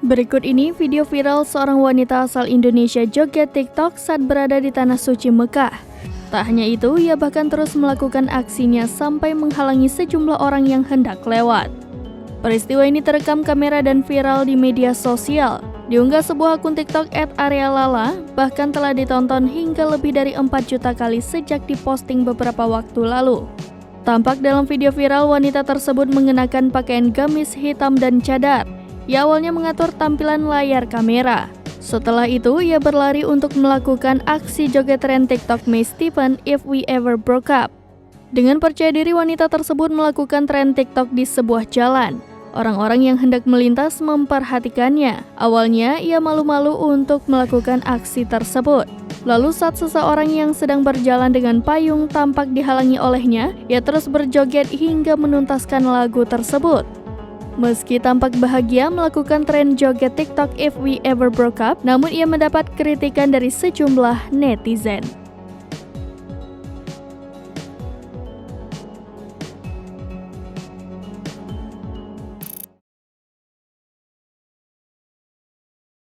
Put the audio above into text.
Berikut ini video viral seorang wanita asal Indonesia joget TikTok saat berada di Tanah Suci Mekah. Tak hanya itu, ia bahkan terus melakukan aksinya sampai menghalangi sejumlah orang yang hendak lewat. Peristiwa ini terekam kamera dan viral di media sosial. Diunggah sebuah akun TikTok @arealala, bahkan telah ditonton hingga lebih dari 4 juta kali sejak diposting beberapa waktu lalu. Tampak dalam video viral, wanita tersebut mengenakan pakaian gamis hitam dan cadar. Ia awalnya mengatur tampilan layar kamera. Setelah itu, ia berlari untuk melakukan aksi joget tren TikTok May Stephen If We Ever Broke Up. Dengan percaya diri, wanita tersebut melakukan tren TikTok di sebuah jalan. Orang-orang yang hendak melintas memperhatikannya. Awalnya, ia malu-malu untuk melakukan aksi tersebut. Lalu saat seseorang yang sedang berjalan dengan payung tampak dihalangi olehnya, ia terus berjoget hingga menuntaskan lagu tersebut. Meski tampak bahagia melakukan tren joget TikTok If We Ever Broke Up, namun ia mendapat kritikan dari sejumlah netizen.